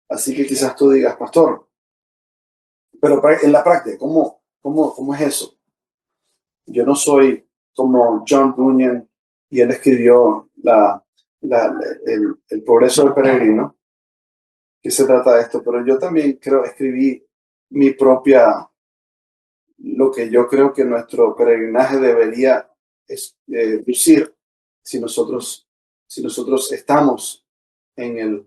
Así que quizás tú digas: pastor, pero en la práctica, ¿cómo es eso? Yo no soy como John Bunyan, y él escribió el progreso del peregrino, que se trata de esto, pero yo también escribí mi propia, lo que yo creo que nuestro peregrinaje debería lucir si nosotros estamos en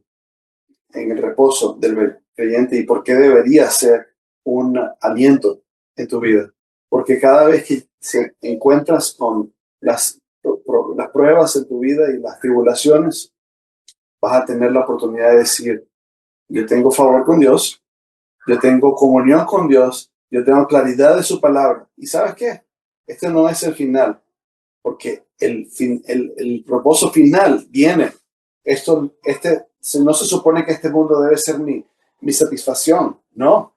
el reposo del creyente, y por qué debería ser un aliento en tu vida. Porque cada vez que se encuentras con las pruebas en tu vida y las tribulaciones, vas a tener la oportunidad de decir: yo tengo favor con Dios, yo tengo comunión con Dios, yo tengo claridad de su palabra. ¿Y sabes qué? Este no es el final, porque el propósito final viene. No se supone que este mundo debe ser mi satisfacción, ¿no?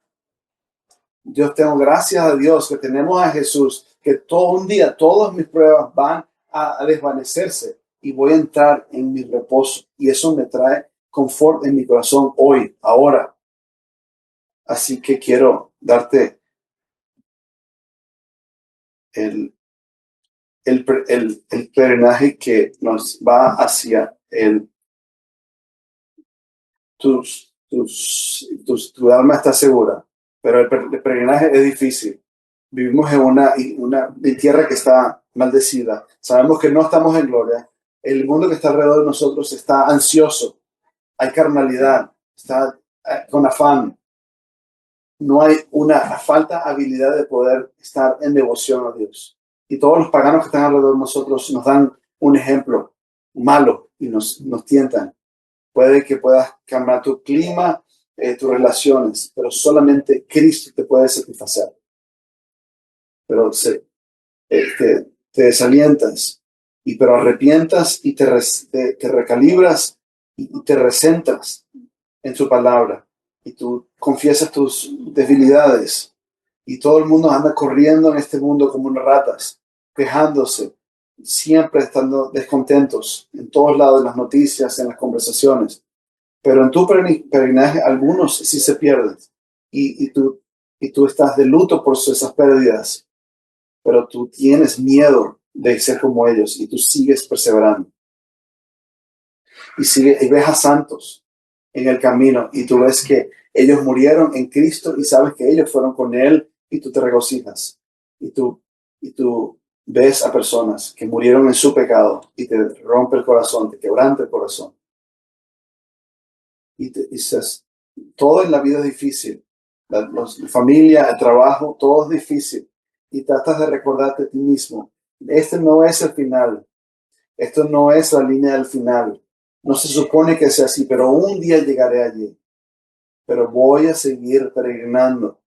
Yo tengo gracias a Dios que tenemos a Jesús, que todo un día todas mis pruebas van a desvanecerse y voy a entrar en mi reposo, y eso me trae confort en mi corazón hoy, ahora. Así que quiero darte el peregrinaje que nos va hacia tu alma está segura, pero el peregrinaje es difícil. Vivimos en una tierra que está maldecida. Sabemos que no estamos en gloria. El mundo que está alrededor de nosotros está ansioso. Hay carnalidad. Está con afán. No hay falta habilidad de poder estar en devoción a Dios. Y todos los paganos que están alrededor de nosotros nos dan un ejemplo malo y nos tientan. Puede que puedas cambiar tu clima, tus relaciones, pero solamente Cristo te puede satisfacer. Pero te desalientas pero arrepientas y te recalibras y te recentras en su palabra y tú confiesas tus debilidades y todo el mundo anda corriendo en este mundo como unas ratas, quejándose, siempre estando descontentos en todos lados, en las noticias, en las conversaciones. Pero en tu peregrinaje algunos sí se pierden y tú estás de luto por esas pérdidas, pero tú tienes miedo de ser como ellos y tú sigues perseverando. Y ves a santos en el camino y tú ves que ellos murieron en Cristo y sabes que ellos fueron con Él y tú te regocijas. Y tú ves a personas que murieron en su pecado y te rompe el corazón, te quebranta el corazón. Y te dices, todo en la vida es difícil. La familia, el trabajo, todo es difícil. Y tratas de recordarte a ti mismo. Este no es el final. Esto no es la línea del final. No se supone que sea así, pero un día llegaré allí. Pero voy a seguir peregrinando.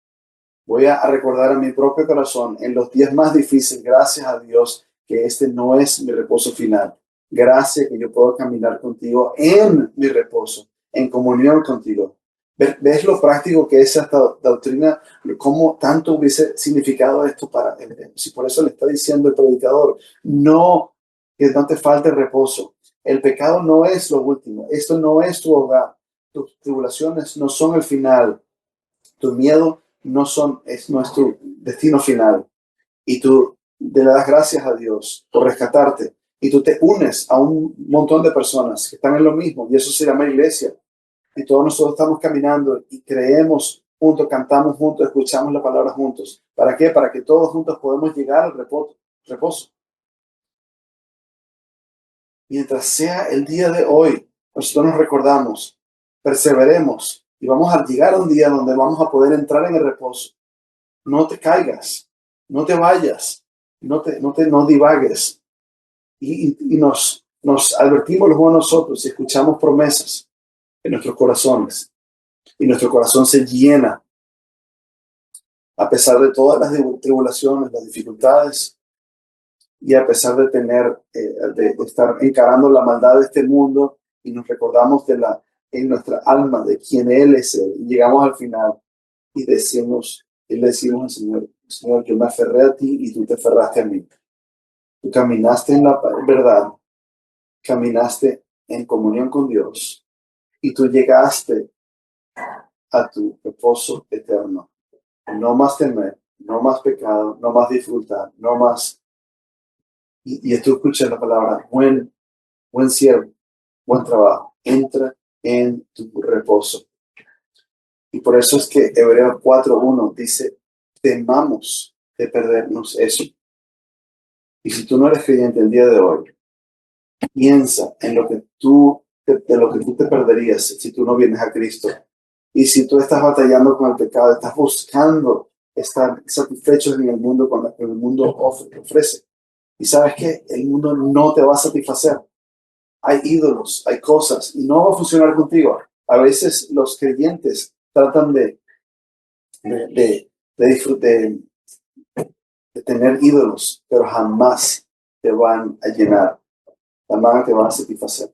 Voy a recordar a mi propio corazón en los días más difíciles, gracias a Dios, que este no es mi reposo final. Gracias que yo puedo caminar contigo en mi reposo, en comunión contigo. ¿Ves lo práctico que es esta doctrina? ¿Cómo tanto hubiese significado esto para él? Si por eso le está diciendo el predicador, no, que no te falte reposo. El pecado no es lo último. Esto no es tu hogar. Tus tribulaciones no son el final. Tu miedo no es tu destino final. Y tú le das gracias a Dios por rescatarte. Y tú te unes a un montón de personas que están en lo mismo. Y eso se llama iglesia. Y todos nosotros estamos caminando y creemos juntos, cantamos juntos, escuchamos la palabra juntos. ¿Para qué? Para que todos juntos podamos llegar al reposo. Mientras sea el día de hoy, nosotros nos recordamos, perseveremos y vamos a llegar a un día donde vamos a poder entrar en el reposo. No te caigas, no te vayas, no divagues. Y nos advertimos los unos a nosotros y escuchamos promesas en nuestros corazones. Y nuestro corazón se llena a pesar de todas las tribulaciones, las dificultades, y a pesar de de estar encarando la maldad de este mundo, y nos recordamos en nuestra alma de quién Él es Él. Y llegamos al final y le decimos al Señor, Señor, yo me aferré a ti y tú te aferraste a mí. Tú caminaste en la verdad, caminaste en comunión con Dios y tú llegaste a tu reposo eterno. No más temer, no más pecado, no más disfrutar, no más. Y tú escuchas la palabra, buen siervo, buen trabajo, entra en tu reposo. Y por eso es que Hebreos 4:1 dice, temamos de perdernos eso. Y si tú no eres creyente el día de hoy, piensa en lo que de lo que tú te perderías si tú no vienes a Cristo. Y si tú estás batallando con el pecado, estás buscando estar satisfechos en el mundo con lo que el mundo ofrece. Y sabes que el mundo no te va a satisfacer. Hay ídolos, hay cosas, y no va a funcionar contigo. A veces los creyentes tratan de tener ídolos, pero jamás te van a llenar, jamás te van a satisfacer.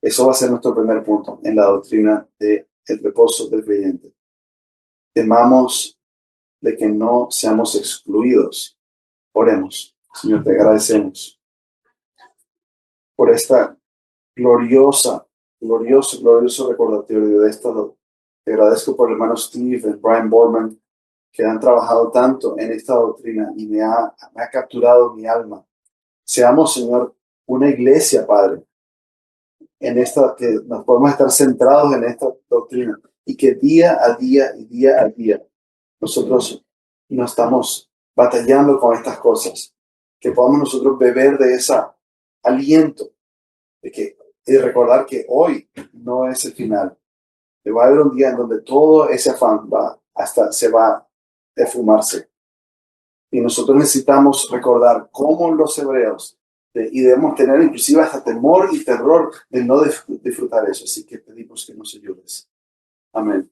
Eso va a ser nuestro primer punto en la doctrina del reposo del creyente. Temamos de que no seamos excluidos. Oremos. Señor, te agradecemos por esta glorioso recordatorio de esto. Te agradezco por el hermano Steve, el Brian Borman, que han trabajado tanto en esta doctrina y me ha capturado mi alma. Seamos, Señor, una iglesia, Padre, que nos podemos estar centrados en esta doctrina y que día a día nosotros no estamos batallando con estas cosas, que podamos nosotros beber de ese aliento y recordar que hoy no es el final. Va a haber un día en donde todo ese afán se va a esfumarse. Y nosotros necesitamos recordar cómo los hebreos, y debemos tener inclusive hasta temor y terror de no disfrutar eso. Así que pedimos que nos ayudes. Amén.